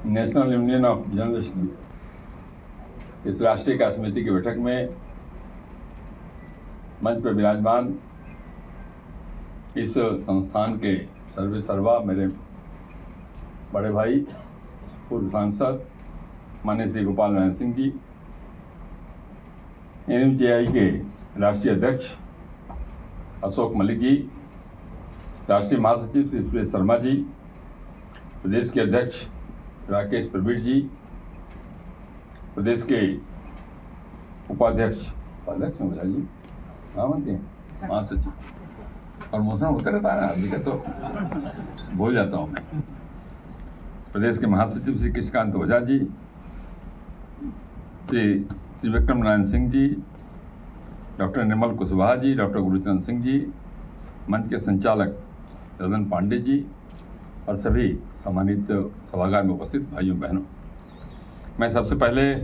National union of journalist इस राष्ट्रीय कार्य समिति की बैठक में मंच पर विराजमान इस संस्थान के सर्वे सर्वा मेरे बड़े भाई पूर्व सांसद माननीय श्री गोपाल नारायण सिंह जी, NMTI के राष्ट्रीय अध्यक्ष अशोक मलिक जी, राष्ट्रीय महासचिव श्री सुरेश शर्मा जी, प्रदेश के अध्यक्ष राकेश प्रवीण जी, प्रदेश के उपाध्यक्ष जी, महासचिव प्रमोशन होता रहता है, अभी का तो भूल जाता हूँ मैं, प्रदेश के महासचिव श्री कृष्णकांत ओझा जी, श्री त्रिविक्रम नारायण सिंह जी, डॉक्टर निर्मल कुशवाहा जी, डॉक्टर गुरुचरण सिंह जी, मंच के संचालक रतन पांडे जी और सभी सम्मानित सभागार में उपस्थित भाइयों बहनों, मैं सबसे पहले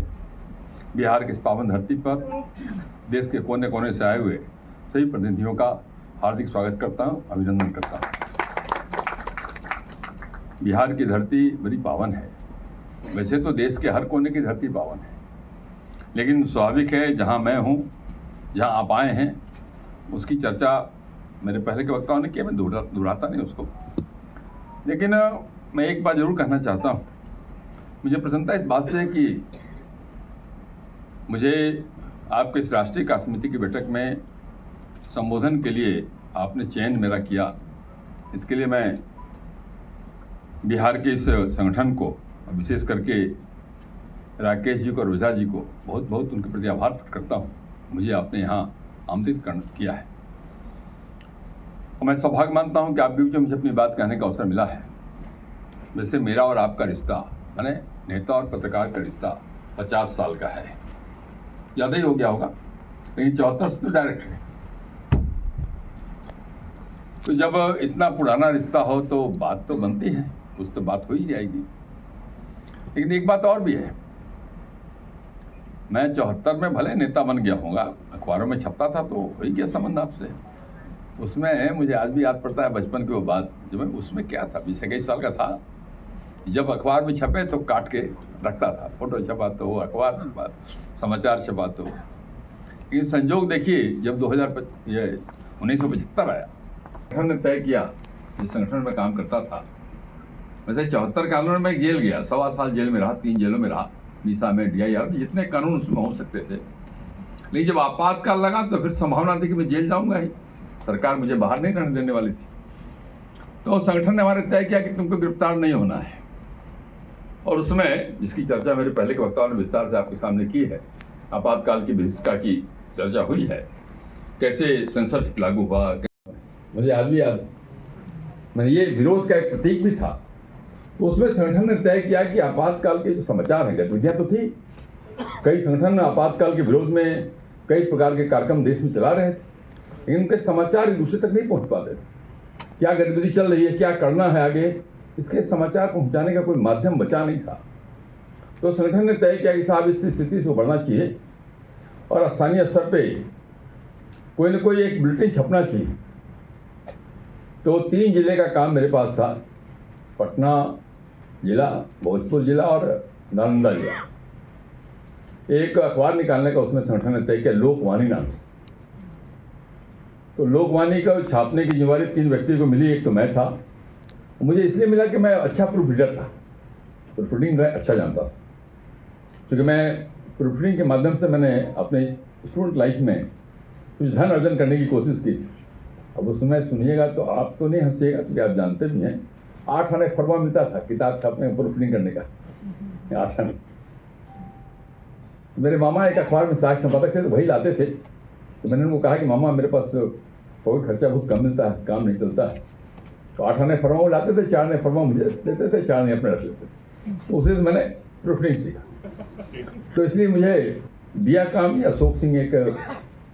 बिहार की इस पावन धरती पर देश के कोने कोने से आए हुए सभी प्रतिनिधियों का हार्दिक स्वागत करता हूं, अभिनंदन करता हूं। बिहार की धरती बड़ी पावन है। वैसे तो देश के हर कोने की धरती पावन है, लेकिन स्वाभाविक है जहां मैं हूं, जहां आप आए हैं, उसकी चर्चा मेरे पहले के वक्ताओं ने किया, मैं दोहराता नहीं उसको। लेकिन मैं एक बात जरूर कहना चाहता हूं, मुझे प्रसन्नता इस बात से कि मुझे आपके इस राष्ट्रीय कार्य समिति की बैठक में संबोधन के लिए आपने चयन मेरा किया। इसके लिए मैं बिहार के इस संगठन को, विशेष करके राकेश जी को और ओझा जी को बहुत बहुत उनके प्रति आभार प्रकट करता हूँ। मुझे आपने यहाँ आमंत्रित किया है और मैं सौभाग्य मानता हूँ कि आप भी मुझे अपनी बात कहने का अवसर मिला है। वैसे मेरा और आपका रिश्ता, माने नेता और पत्रकार का रिश्ता 50 साल का है, ज़्यादा ही हो गया होगा, लेकिन 74 से तो डायरेक्ट है। तो जब इतना पुराना रिश्ता हो तो बात तो बनती है, कुछ तो बात हो ही जाएगी। लेकिन एक बात और भी है, मैं 74 में भले नेता बन गया होगा, अखबारों में छपता था तो हो ही गया संबंध आपसे। उसमें मुझे आज भी याद पड़ता है बचपन की वो बात, जब मैं उसमें क्या था, 20-21 साल का था, जब अखबार में छपे तो काट के रखता था, फोटो छपा तो अखबार छपा, समाचार छपा तो। लेकिन संजोग देखिए, जब 1975 आया, संगठन ने तय किया, जिस संगठन में काम करता था, वैसे 74 के आंदोलन में जेल गया, 1.25 साल जेल में रहा, 3 जेलों में रहा, मीसा में, DIR, जितने कानून उसमें हो सकते थे। लेकिन जब आपातकाल लगा तो फिर संभावना थी कि मैं जेल जाऊंगा ही, सरकार मुझे बाहर नहीं रहने देने वाली थी। तो संगठन ने हमारे तय किया कि तुमको गिरफ्तार नहीं होना है, और उसमें जिसकी चर्चा मेरे पहले के वक्ताओं ने विस्तार से आपके सामने की है, आपातकाल की विशिष्टता की चर्चा हुई है, कैसे सेंसरशिप लागू हुआ। मुझे आज भी याद, मैं ये विरोध का एक प्रतीक भी था, तो उसमें संगठन ने तय किया कि आपातकाल के जो समाचार हैं, गतिविधियाँ तो थी, कई संगठन आपातकाल के विरोध में कई प्रकार के कार्यक्रम देश में चला रहे थे, लेकिन उनके समाचार एक दूसरे तक नहीं पहुंच पाते थे। क्या गतिविधि चल रही है, क्या करना है आगे, इसके समाचार पहुंचाने का कोई माध्यम बचा नहीं था। तो संगठन ने तय किया कि साहब इस स्थिति से बढ़ना चाहिए और स्थानीय स्तर पे कोई न कोई एक बुलेटिन छपना चाहिए। तो 3 जिले का काम मेरे पास था, पटना जिला, भोजपुर जिला और नालंदा जिला। एक अखबार निकालने का उसमें संगठन ने तय किया, लोकवाणी नाम से। तो लोकवाणी का छापने की जिम्मेदारी 3 व्यक्तियों को मिली। एक तो मैं था, मुझे इसलिए मिला कि मैं अच्छा प्रूफ रीडर था, प्रूफ रीडिंग मैं अच्छा जानता था, क्योंकि मैं प्रूफ रीडिंग के माध्यम से मैंने अपने स्टूडेंट लाइफ में कुछ धन अर्जन करने की कोशिश की थी। अब उसमें सुनिएगा तो आप तो नहीं हंसिएगा, क्योंकि आप जानते भी हैं 8 आने फरवा मिलता था किताब छापने प्रूफ रीडिंग करने का, 8 आने। मेरे मामा एक अखबार में साख संपादक थे, तो वही लाते थे। तो मैंने उनको कहा कि मामा मेरे पास कोई खर्चा बहुत कम मिलता है, काम नहीं चलता है। तो 8 आने फरवा वो लाते थे, 4 आने फरवा मुझे देते थे, 4 आने अपने रख लेते थे। तो उसी से मैंने प्रूफ रीडिंग सीखा। तो इसलिए मुझे दिया काम। अशोक सिंह एक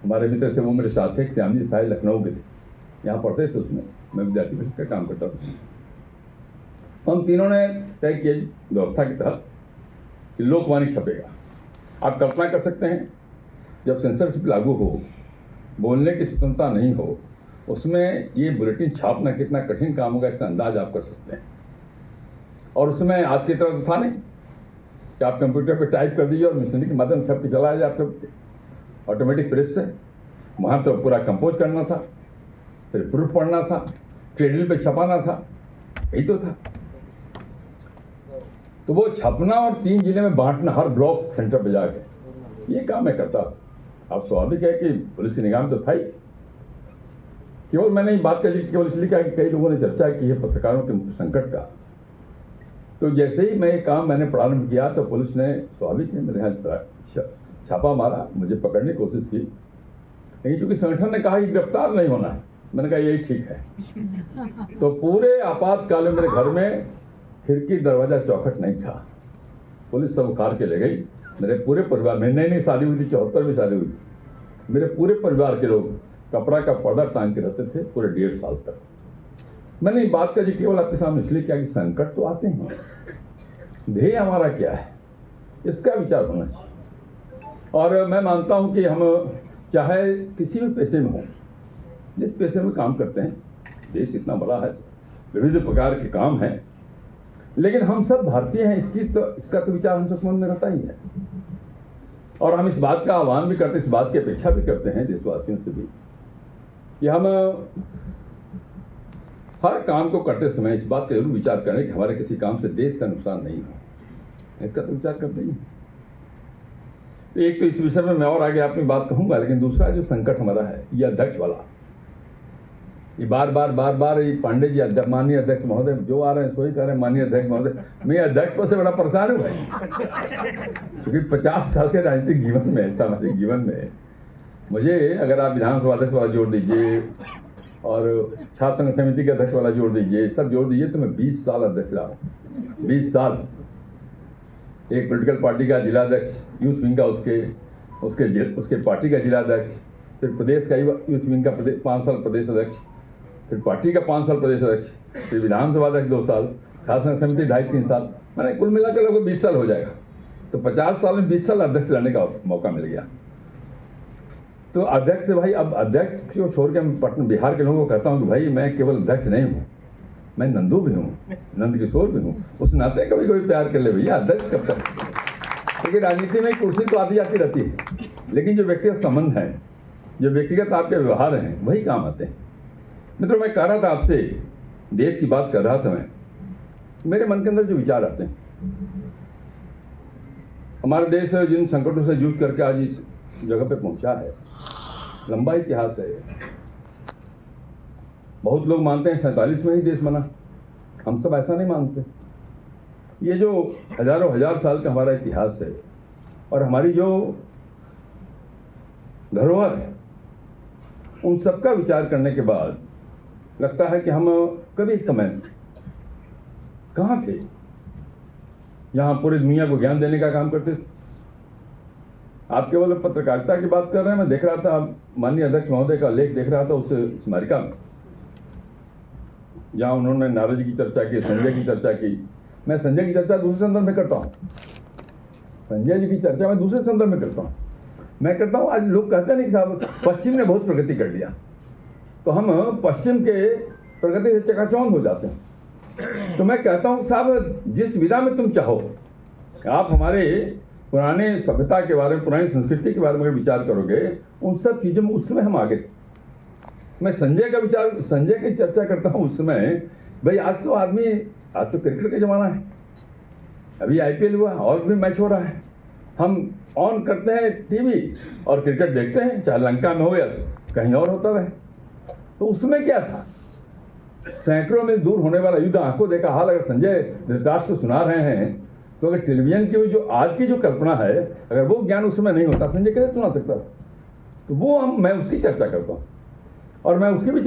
हमारे मित्र थे, वो मेरे साथ थे, श्याम जी साहिब लखनऊ के थे, यहाँ पढ़ते थे, उसमें मैं विद्यार्थी परिषद का काम करता था। हम तीनों ने तय किया व्यवस्था के तहत कि लोकवाणी छपेगा। आप कल्पना कर सकते हैं, जब सेंसरशिप लागू हो, बोलने की स्वतंत्रता नहीं हो, उसमें ये बुलेटिन छापना कितना कठिन काम होगा, इसका अंदाज आप कर सकते हैं। और उसमें आज की तरह तो था नहीं कि आप कंप्यूटर पे टाइप कर दीजिए और मशीनरी के माध्यम से आपके चला जाए आपके ऑटोमेटिक प्रेस से। वहाँ तो पूरा कंपोज करना था, फिर प्रूफ पढ़ना था, ट्रेडमिल पे छपाना था, यही तो था। तो वो छपना और 3 जिले में बांटना हर ब्लॉक सेंटर पे जाके, ये काम मैं करता। अब स्वाभाविक है कि पुलिस की निगाह में तो था ही। केवल मैंने ये बात कही केवल इसलिए कहा कि कई लोगों ने चर्चा की है पत्रकारों के संकट का। तो जैसे ही मैं ये काम मैंने प्रारंभ किया तो पुलिस ने स्वाभाविक है मेरे यहाँ छापा मारा, मुझे पकड़ने की कोशिश की, लेकिन क्योंकि संगठन ने कहा कि गिरफ्तार नहीं होना है, मैंने कहा यही ठीक है। तो पूरे आपातकाल में मेरे घर में खिड़की दरवाजा चौखट नहीं था, पुलिस सब उखाड़ के ले गई। मेरे पूरे परिवार में नई नई शादी हुई थी, 74वीं शादी हुई थी, मेरे पूरे परिवार के लोग कपड़ा का पर्दा टांग के रहते थे पूरे 1.5 साल तक। मैंने बात कही केवल आपके सामने इसलिए क्या कि संकट तो आते हैं, ध्येय हमारा क्या है इसका विचार होना चाहिए। और मैं मानता हूं कि हम चाहे किसी भी पेशे में हो, जिस पेशे में काम करते हैं, देश इतना बड़ा है, विविध प्रकार के काम हैं, लेकिन हम सब भारतीय हैं, इसका तो विचार हम सब मन में रहता ही है। और हम इस बात का आह्वान भी करते, इस बात की अपेक्षा भी करते हैं देशवासियों से भी कि हम हर काम को करते समय इस बात का जरूर विचार करें कि हमारे किसी काम से देश का नुकसान नहीं हो, इसका तो विचार करते ही। तो एक तो इस विषय में मैं और आगे अपनी बात कहूंगा, लेकिन दूसरा जो संकट हमारा है ये अध्यक्ष वाला, ये बार बार ये पांडे जी माननीय अध्यक्ष महोदय जो आ रहे हैं सोई कह रहे हैं माननीय अध्यक्ष महोदय। मैं अध्यक्ष से बड़ा परेशान हूँ भाई, क्योंकि 50 साल के राजनीतिक जीवन में, सामाजिक जीवन में मुझे अगर आप विधानसभा अध्यक्ष वाला जोड़ दीजिए और छात्र संघ समिति के अध्यक्ष वाला जोड़ दीजिए, सब जोड़ दीजिए तो मैं 20 साल अध्यक्ष रहा हूँ। 20 साल एक पॉलिटिकल पार्टी का जिलाध्यक्ष, यूथ विंग का उसके पार्टी का जिलाध्यक्ष, फिर प्रदेश का यूथ विंग का 5 साल प्रदेश अध्यक्ष, फिर पार्टी का 5 साल प्रदेश अध्यक्ष, फिर विधानसभा अध्यक्ष 2 साल, छात्र संघ समिति 2.5-3 साल, मैंने कुल मिलाकर लगभग 20 साल हो जाएगा। तो 50 साल में 20 साल अध्यक्ष रहने का मौका मिल गया। तो अध्यक्ष से भाई, अब अध्यक्ष को छोड़ के मैं बिहार के लोगों को कहता हूँ कि भाई मैं केवल अध्यक्ष नहीं हूँ, मैं नंदू भी हूँ, नंद किशोर भी हूँ, उस नाते कभी कोई प्यार कर ले भैया अध्यक्ष कब तक। क्योंकि राजनीति में कुर्सी तो आती जाती रहती है, लेकिन जो व्यक्तिगत संबंध है, जो व्यक्तिगत आपके व्यवहार हैं, वही काम आते हैं। मित्रों, मैं कह रहा था आपसे, देश की बात कर रहा था मैं, मेरे मन के अंदर जो विचार आते हैं, हमारा देश जिन संकटों से जूझ करके आज इस जगह पे पहुंचा है, लंबा इतिहास है। बहुत लोग मानते हैं 47 में ही देश बना, हम सब ऐसा नहीं मानते। ये जो हजारों हजार साल का हमारा इतिहास है और हमारी जो धरोहर है, उन सबका विचार करने के बाद लगता है कि हम कभी एक समय कहाँ थे, यहाँ पूरी दुनिया को ज्ञान देने का काम करते थे। आप केवल पत्रकारिता की बात कर रहे हैं, मैं देख रहा था माननीय अध्यक्ष महोदय का लेख देख रहा था उस स्मारिका में, जहाँ उन्होंने नारद जी की चर्चा की, संजय की चर्चा की। मैं संजय की चर्चा दूसरे संदर्भ में करता हूँ, संजय जी की चर्चा मैं दूसरे संदर्भ में करता हूँ। मैं करता हूँ, आज लोग कहते नहीं कि साहब पश्चिम ने बहुत प्रगति कर लिया, तो हम पश्चिम के प्रगति से चकाचौंध हो जाते हैं। तो मैं कहता हूँ साहब, जिस विधा में तुम चाहो, आप हमारे पुराने सभ्यता के बारे में, पुरानी संस्कृति के बारे में अगर विचार करोगे, उन सब चीज़ों में उस समय हम आगे थे। मैं संजय की चर्चा करता हूँ उस समय। भाई आज तो क्रिकेट का जमाना है, अभी IPL हुआ और भी मैच हो रहा है, हम ऑन करते हैं टीवी और क्रिकेट देखते हैं, चाहे लंका में हो या कहीं और होता रहे। तो उसमें क्या था, सैकड़ों मील दूर होने वाला युद्ध आंखों देखा हाल अगर संजय धृतराष्ट्र को सुना रहे हैं, तो अगर टेलीविजन की जो आज की जो कल्पना है, अगर वो ज्ञान उस समय नहीं होता, संजय कैसे सुना सकता? तो वो मैं उसकी चर्चा करता हूँ। और मैं उसकी भी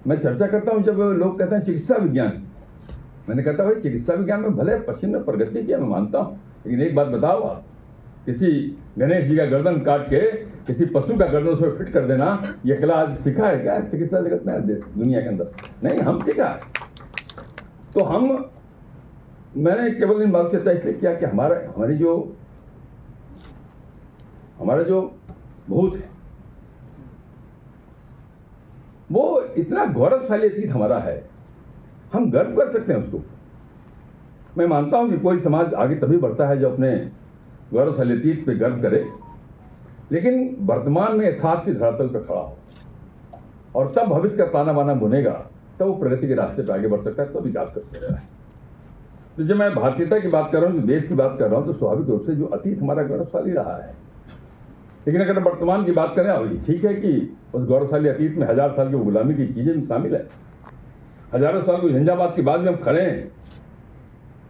मैं चर्चा करता हूँ जब लोग कहते हैं चिकित्सा विज्ञान, मैंने कहता भाई चिकित्सा विज्ञान में भले पश्चिम ने प्रगति किया, मैं मानता हूँ, लेकिन एक बात बताओ, किसी गणेश जी का गर्दन काट के किसी पशु का गर्दन उसमें फिट कर देना, ये कला आज सीखा है क्या चिकित्सा जगत में, दुनिया के अंदर? नहीं, हम सीखा है। तो मैंने केवल इन बात चर्चा इसलिए किया कि हमारा जो भूत है वो इतना गौरवशाली अतीत हमारा है, हम गर्व कर सकते हैं उसको। मैं मानता हूं कि कोई समाज आगे तभी बढ़ता है जो अपने गौरवशाली अतीत पे गर्व करे, लेकिन वर्तमान में यथार्थ की धरातल पर खड़ा हो, और तब भविष्य का ताना बाना बुनेगा, तब वो प्रगति के रास्ते पर आगे बढ़ सकता है, तब विकास कर सकता है। तो जब मैं भारतीयता की बात कर रहा हूँ, जो देश की बात कर रहा हूँ, तो स्वाभाविक रूप से जो अतीत हमारा गौरवशाली रहा है, लेकिन अगर वर्तमान की बात करें, अभी ठीक है कि उस गौरवशाली अतीत में 1000 साल की गुलामी की चीजें भी शामिल है। हजारों साल की झंझावात के बाद भी हम खड़े हैं।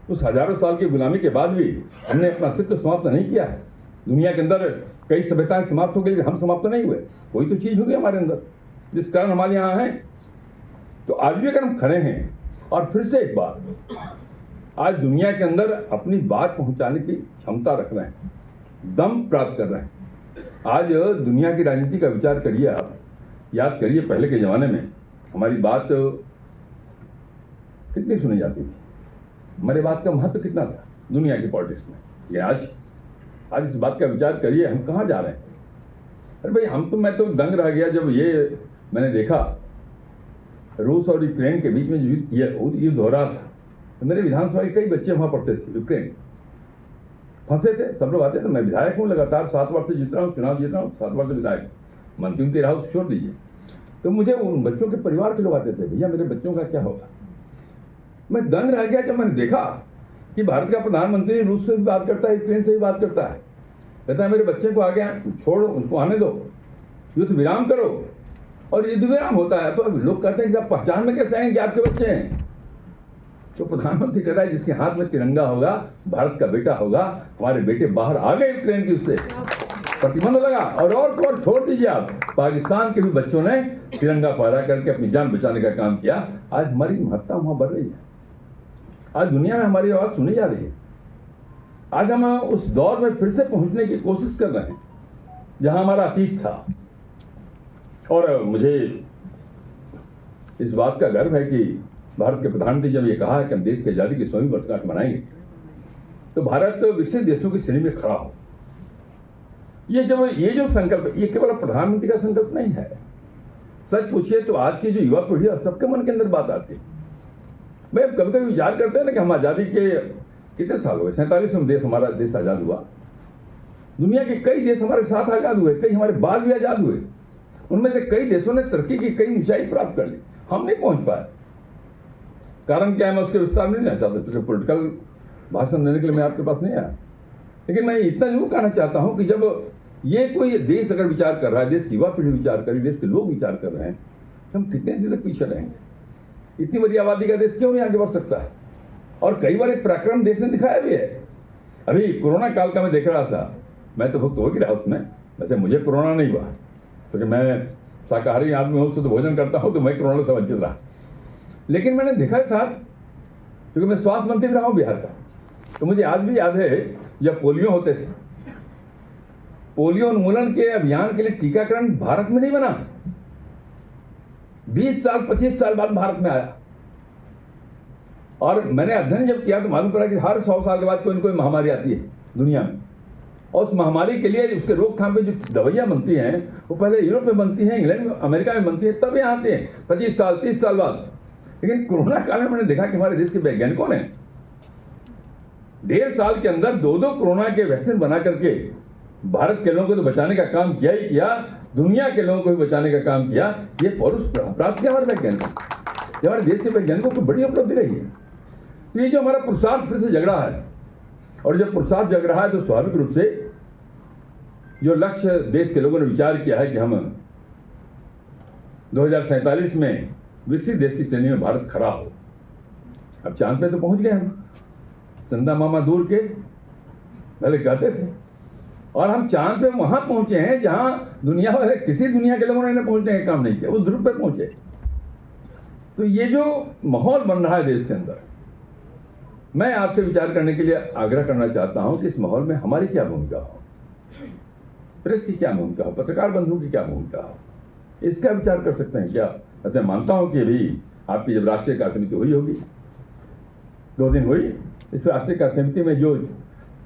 उस हजारों साल की गुलामी के बाद भी हमने अपना अस्तित्व समाप्त नहीं किया है। दुनिया के अंदर कई सभ्यताएं समाप्त हो गई, हम समाप्त नहीं हुए। कोई तो चीज होगी हमारे अंदर जिस कारण हमारे यहाँ हैं। तो आज भी अगर हम खड़े हैं, और फिर से एक बार आज दुनिया के अंदर अपनी बात पहुंचाने की क्षमता रख रहे हैं, दम प्राप्त कर रहे हैं। आज दुनिया की राजनीति का विचार करिए, आप याद करिए, पहले के जमाने में हमारी बात कितनी सुनी जाती थी, हमारी बात का महत्व कितना था दुनिया की पॉलिटिक्स में। ये आज इस बात का विचार करिए, हम कहाँ जा रहे हैं। अरे भाई, मैं तो दंग रह गया जब ये मैंने देखा रूस और यूक्रेन के बीच में जो युद्ध हो रहा था। तो मेरे विधानसभा के कई बच्चे वहां पढ़ते थे, यूक्रेन फंसे थे। सब लोग आते थे, मैं विधायक हूँ, लगातार 7 वर्ष से जीत रहा हूँ, चुनाव जीत रहा हूँ, 7 वर्ष से विधायक, मंत्री रहा छोड़ दीजिए। तो मुझे उन बच्चों के परिवार के लोग आते थे, भैया मेरे बच्चों का क्या होगा। मैं दंग रह गया जब मैंने देखा कि भारत का प्रधानमंत्री रूस से भी बात करता है, यूक्रेन से भी बात करता है, कहता है मेरे बच्चे को आगे छोड़ो, उनको आने दो, युद्ध विराम करो। और युद्ध विराम होता है तो लोग कहते हैं कि आप पहचान में कैसे आएंगे आपके बच्चे हैं। तो प्रधानमंत्री कहता है जिसके हाथ में तिरंगा होगा, भारत का बेटा होगा। हमारे बेटे बाहर आ गए यूक्रेन की, उससे प्रतिबंध लगा। और छोड़ दीजिए आप, पाकिस्तान के भी बच्चों ने तिरंगा फहरा करके अपनी जान बचाने का काम किया। आज हमारी महत्ता वहां बढ़ रही है, आज दुनिया में हमारी आवाज सुनी जा रही है। आज हम उस दौर में फिर से पहुंचने की कोशिश कर रहे हैं जहां हमारा अतीत था। और मुझे इस बात का गर्व है कि भारत के प्रधानमंत्री जब ये कहा है कि हम देश की आजादी की 100वीं वर्षगांठ मनाएंगे, तो भारत विकसित देशों की श्रेणी में खड़ा हो। ये जो संकल्प, ये केवल प्रधानमंत्री का संकल्प नहीं है। सच पूछिए तो आज की जो युवा पीढ़ी है, सबके मन के अंदर बात आती है। भाई अब कभी कभी विचार करते हैं ना कि हम आजादी के कितने साल हुए, 47वें देश हमारा देश आजाद हुआ। दुनिया के कई देश हमारे साथ आजाद हुए, कई हमारे बाद भी आजाद हुए। उनमें से कई देशों ने तरक्की की, कई ऊंचाई प्राप्त कर ली, हम नहीं पहुंच पाए। कारण क्या है, मैं उसके विस्तार में नहीं जाना चाहता, क्योंकि पॉलिटिकल भाषण देने के लिए मैं आपके पास नहीं आया। लेकिन मैं इतना जरूर कहना चाहता हूं कि जब ये कोई देश अगर विचार कर रहा है, देश की युवा पीढ़ी विचार कर रही है, देश के लोग विचार कर रहे हैं, तो हम कितने दिन तक पीछे रहेंगे। इतनी बड़ी आबादी का देश क्यों नहीं आगे बढ़ सकता है। और कई बार एक पराक्रम देश ने दिखाया भी है। अभी कोरोना काल का मैं देख रहा था, मैं तो भुक्त हो गया उसमें। वैसे मुझे कोरोना नहीं हुआ, क्योंकि मैं शाकाहारी आदमी हूँ, शुद्ध भोजन करता हूँ, तो मैं कोरोना से वंचित रहा। लेकिन मैंने देखा साहब, क्योंकि मैं स्वास्थ्य मंत्री रहा हूँ बिहार का, तो मुझे आज भी याद है जब पोलियो होते थे, पोलियो उन्मूलन के अभियान के लिए टीकाकरण भारत में नहीं बना, 20 साल 25 साल बाद भारत में आया। और मैंने अध्ययन जब किया तो मालूम पड़ा कि हर 100 साल के बाद कोई न कोई महामारी आती है दुनिया में। और उस महामारी के लिए उसके रोकथाम पे जो दवाइयां बनती हैं, वो पहले यूरोप में बनती हैं, इंग्लैंड में, अमेरिका में बनती हैं, तब यहाँ आते हैं 25 साल 30 साल बाद। लेकिन कोरोना काल में मैंने देखा कि हमारे देश के वैज्ञानिकों ने 1.5 साल के अंदर 2 कोरोना के वैक्सीन बना करके भारत के लोगों को तो बचाने का काम किया ही किया, दुनिया के लोगों को भी बचाने का काम किया। ये पौरुष प्राप्त किया हमारे वैज्ञानिकों, ये हमारे देश के वैज्ञानिकों को बड़ी उपलब्धि रही है। तो ये जो हमारा पुरुषार्थ फिर से जग रहा है, और जब पुरुषार्थ जग रहा है तो स्वाभाविक रूप से जो लक्ष्य देश के लोगों ने विचार किया है कि हम 2047 में विकसित देश की श्रेणी में भारत खड़ा हो। अब चांद पे तो पहुंच गए हम, चंदा मामा दूर के पहले कहते थे, और हम चांद पे वहां पहुंचे हैं जहां दुनिया वाले, किसी दुनिया के लोगों ने पहुंचने का काम नहीं किया, वो ध्रुव पे पहुंचे। तो ये जो माहौल बन रहा है देश के अंदर, मैं आपसे विचार करने के लिए आग्रह करना चाहता हूं कि इस माहौल में हमारी क्या भूमिका हो, प्रेस की क्या भूमिका हो, पत्रकार बंधुओं की क्या भूमिका हो, इसका विचार कर सकते हैं क्या। ऐसे मानता हूं कि अभी आपकी जब राष्ट्रीय कार्य समिति हुई होगी, 2 दिन हुई, इस राष्ट्रीय कार्य समिति में जो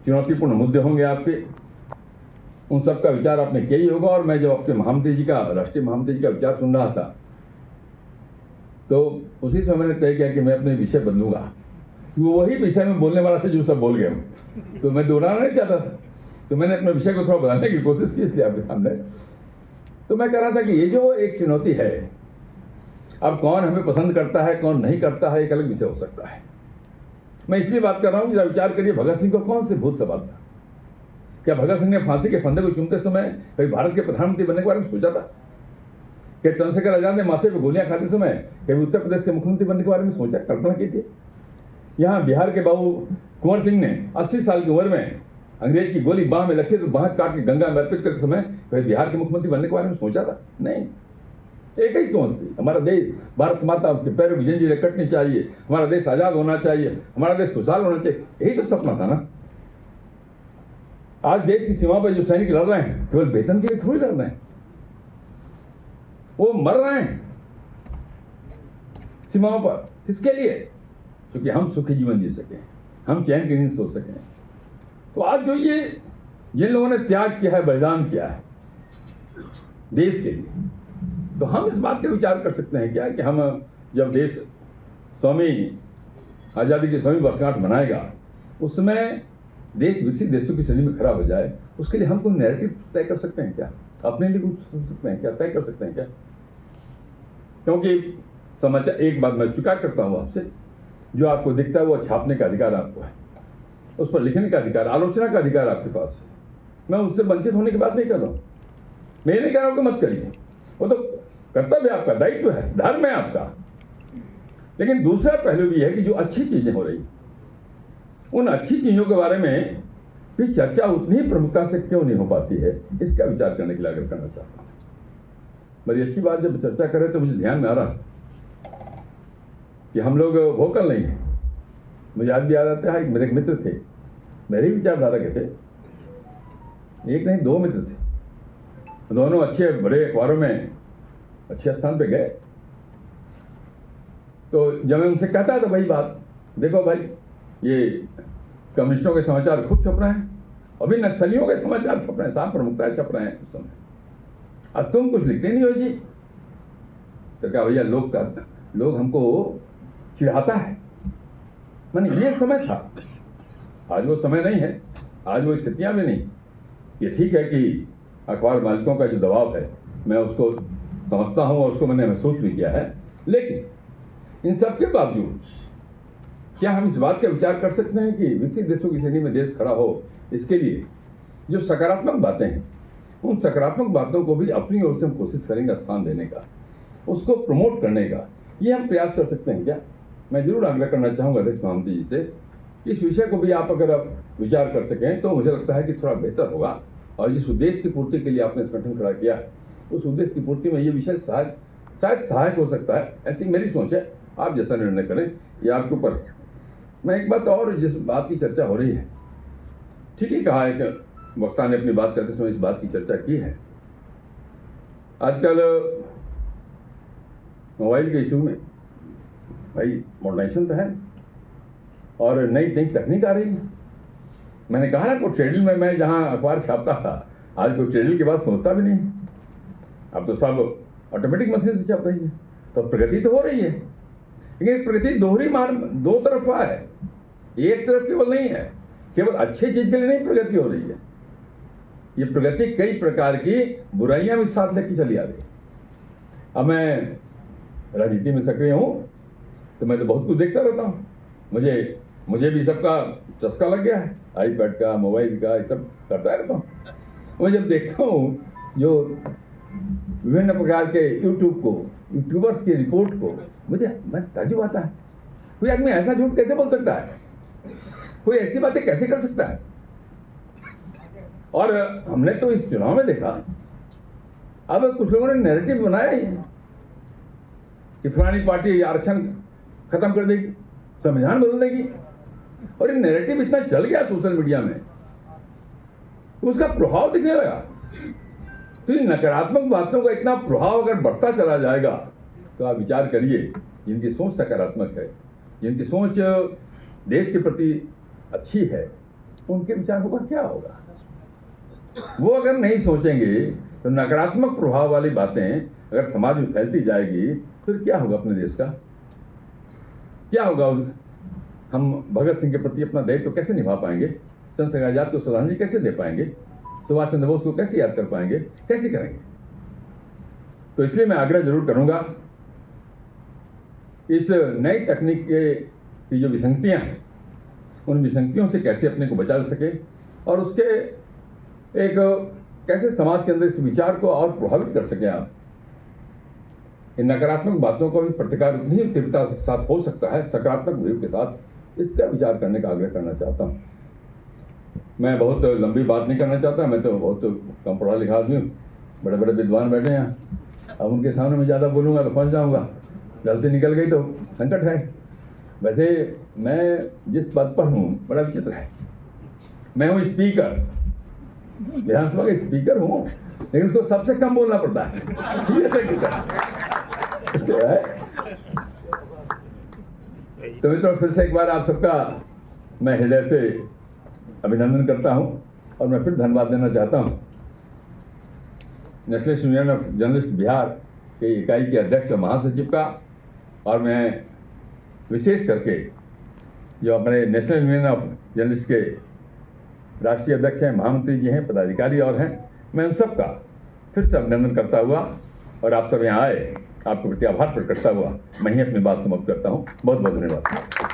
चुनौतीपूर्ण मुद्दे होंगे आपके, उन सब का विचार आपने किया ही होगा। और मैं जब आपके महामंत्री जी का, राष्ट्रीय महामंत्री जी का विचार सुन रहा था, तो उसी समय मैंने तय किया कि मैं अपने विषय बदलूंगा। वो वही विषय में बोलने वाला था जो सब बोल गए हम, तो मैं दोहराना नहीं चाहता था, तो मैंने अपने विषय को थोड़ा बताने की कोशिश की इसलिए आपके सामने। तो मैं कह रहा था कि ये जो एक चुनौती है, अब कौन हमें पसंद करता है कौन नहीं करता है एक अलग विषय हो सकता है। मैं इसलिए बात कर रहा हूँ, जरा विचार करिए, भगत सिंह को कौन से भूत सवाल था? क्या भगत सिंह ने फांसी के फंदे को चूमते समय कभी भारत के प्रधानमंत्री बनने के बारे में सोचा था? क्या चंद्रशेखर आजाद ने माथे पे गोलियां खाते समय कभी उत्तर प्रदेश के मुख्यमंत्री बनने के बारे में सोचा, कल्पना की थी? यहाँ बिहार के बाबू कुंवर सिंह ने 80 साल की उम्र में अंग्रेज की गोली बाह में लगी तो बाह काट के गंगा में अर्पित करते समय कभी बिहार के मुख्यमंत्री बनने के बारे में सोचा था? नहीं। एक ही सोच थी, हमारा देश भारत माता, उसके पैरों की जंजीरें कटनी चाहिए, हमारा देश आजाद होना चाहिए, हमारा देश खुशहाल होना चाहिए, यही तो सपना था ना। आज देश की सीमा पर जो सैनिक लड़ रहे हैं केवल वेतन के लिए थोड़ी लड़ रहे हैं, वो मर रहे हैं सीमाओं पर। किसके लिए? क्योंकि हम सुखी जीवन जी सकें, हम चैन की नींद सो सकें। तो आज जो ये जिन लोगों ने त्याग किया है, बलिदान किया है देश के लिए, तो हम इस बात का विचार कर सकते हैं क्या कि हम जब देश स्वामी आज़ादी की 100वीं वर्षगांठ मनाएगा, उसमें देश विकसित देशों की श्रेणी में खड़ा हो जाए, उसके लिए हम कोई नैरेटिव तय कर सकते हैं क्या? अपने लिए कुछ सोच सकते हैं क्या, तय कर सकते हैं क्या? क्योंकि समाचार, एक बात मैं स्वीकार करता हूँ आपसे, जो आपको दिखता है वो छापने का अधिकार आपको है, उस पर लिखने का अधिकार, आलोचना का अधिकार आपके पास है। मैं उससे वंचित होने की बात नहीं कर रहा हूँ, मैं नहीं कह रहा हूँ कि मत करिए, वो तो कर्तव्य है आपका, दायित्व है, धर्म है आपका। लेकिन दूसरा पहलू भी है कि जो अच्छी चीजें हो रही, उन अच्छी चीजों के बारे में भी चर्चा उतनी ही प्रमुखता से क्यों नहीं हो पाती है, इसका विचार करने के लिए आग्रह करना चाहता हूँ। बड़ी अच्छी बात, जब चर्चा करें तो मुझे ध्यान में आ रहा कि हम लोग वोकल नहीं हैं। मुझे आज भी याद आता है, मेरे एक मित्र थे, मेरे ही विचारधारा के थे, एक नहीं 2 मित्र थे, दोनों अच्छे बड़े अखबारों में अच्छे स्थान पे गए। तो जब मैं उनसे कहता था वही बात, देखो भाई ये कम्युनिस्टों के समाचार खूब छप रहे हैं, अभी नक्सलियों के समाचार छप रहे हैं, साफ प्रमुखता छप रहे हैं उस समय, अब तुम कुछ लिखते नहीं हो जी। तो क्या भैया, लोग हमको चिढ़ाता है, मैंने ये समय था, आज वो समय नहीं है, आज वो स्थितियां भी नहीं। ये ठीक है कि अखबार मालिकों का जो दबाव है मैं उसको समझता हूँ और उसको मैंने महसूस भी किया है, लेकिन इन सब के बावजूद क्या हम इस बात का विचार कर सकते हैं कि विकसित देशों की श्रेणी में देश खड़ा हो, इसके लिए जो सकारात्मक बातें हैं, उन सकारात्मक बातों को भी अपनी ओर से हम कोशिश करेंगे स्थान देने का, उसको प्रमोट करने का, ये हम प्रयास कर सकते हैं क्या? मैं जरूर आग्रह करना चाहूँगा अध्यक्ष महामंत्री जी से, इस विषय को भी आप अगर विचार कर सकें तो मुझे लगता है कि थोड़ा बेहतर होगा। और जिस उद्देश्य की पूर्ति के लिए आपने संगठन खड़ा किया है, उस उद्देश्य की पूर्ति में ये विषय शायद सहायक हो सकता है, ऐसी मेरी सोच है। आप जैसा निर्णय करें ये आपके ऊपर। मैं एक बात और, जिस बात की चर्चा हो रही है, ठीक ही कहा है कि वक्ता ने अपनी बात करते समय इस बात की चर्चा की है। आजकल मोबाइल के इशू में भाई मॉडर्नाइजेशन तो है और नई तकनीक आ रही है। मैंने कहा ना, कोई ट्रेडल में मैं जहाँ अखबार छापता था, आज कोई ट्रेडल की बात सोचता भी नहीं, अब तो सब ऑटोमेटिक मशीन से छप रही है। तो प्रगति तो हो रही है, लेकिन प्रगति दोहरी मार्ग, दो तरफा है, एक तरफ केवल नहीं है। केवल अच्छी चीज के लिए नहीं प्रगति हो रही है, ये प्रगति कई प्रकार की बुराइयां भी साथ लेके चली आ रही है। अब मैं राजनीति में सक्रिय हूँ तो मैं तो बहुत कुछ देखता रहता हूँ, मुझे भी सबका चस्का लग गया है, आईपैड का, मोबाइल का, ये सब करता रहता हूँ। मैं जब देखता हूँ जो विभिन्न प्रकार के यूट्यूबर्स की रिपोर्ट को, मुझे ताज्जुब आता है, कोई आदमी ऐसा झूठ कैसे बोल सकता है, कोई ऐसी बातें कैसे कर सकता है। और हमने तो इस चुनाव में देखा, अब कुछ लोगों ने नैरेटिव बनाया ही है कि फलानी पार्टी आरक्षण खत्म कर देगी, संविधान बदल देगी, और ये नैरेटिव इतना चल गया सोशल मीडिया में, तो उसका प्रभाव दिखने लगा। तो इन नकारात्मक बातों का इतना प्रभाव अगर बढ़ता चला जाएगा तो आप विचार करिए, जिनकी सोच सकारात्मक है, जिनकी सोच देश के प्रति अच्छी है, उनके विचारों का क्या होगा? वो अगर नहीं सोचेंगे तो नकारात्मक प्रभाव वाली बातें अगर समाज में फैलती जाएगी, फिर क्या होगा अपने देश का, क्या होगा? हम भगत सिंह के प्रति अपना दायित्व कैसे निभा पाएंगे, चंद्रशेखर आजाद को श्रद्धांजलि कैसे दे पाएंगे, सुभाष चंद्र बोस को कैसे याद कर पाएंगे, कैसे करेंगे। तो इसलिए मैं आग्रह जरूर करूंगा, इस नई तकनीक की जो विसंगतियां हैं, उन विसंगतियों से कैसे अपने को बचा सके और उसके एक कैसे समाज के अंदर इस विचार को और प्रभावित कर सके। आप इन नकारात्मक बातों को भी प्रतिकार उतनी ही तीव्रता के साथ हो सकता है सकारात्मक वेव के साथ, इसका विचार करने का आग्रह करना चाहता हूँ। मैं बहुत लंबी बात नहीं करना चाहता, मैं तो बहुत कम पढ़ा लिखा आदमी हूँ, बड़े बड़े विद्वान बैठे हैं, अब उनके सामने मैं ज़्यादा बोलूँगा तो फंस जाऊँगा, गलती निकल गई तो संकट है। वैसे मैं जिस पद पर हूँ बड़ा विचित्र है, मैं हूँ स्पीकर, विधानसभा का स्पीकर हूँ, लेकिन उसको सबसे कम बोलना पड़ता है। तो मित्रों, फिर से एक बार आप सबका मैं हृदय से अभिनंदन करता हूं और मैं फिर धन्यवाद देना चाहता हूं national union of journalist Bihar के इकाई के अध्यक्ष और महासचिव का, और मैं विशेष करके जो अपने नेशनल यूनियन ऑफ जर्नलिस्ट के राष्ट्रीय अध्यक्ष हैं, महामंत्री जी हैं, पदाधिकारी और हैं, मैं उन सबका फिर से अभिनंदन करता हुआ और आप सब यहाँ आए, आपके प्रति आभार प्रकट करता हुआ मैं ही अपनी बात समाप्त करता हूँ। बहुत बहुत धन्यवाद।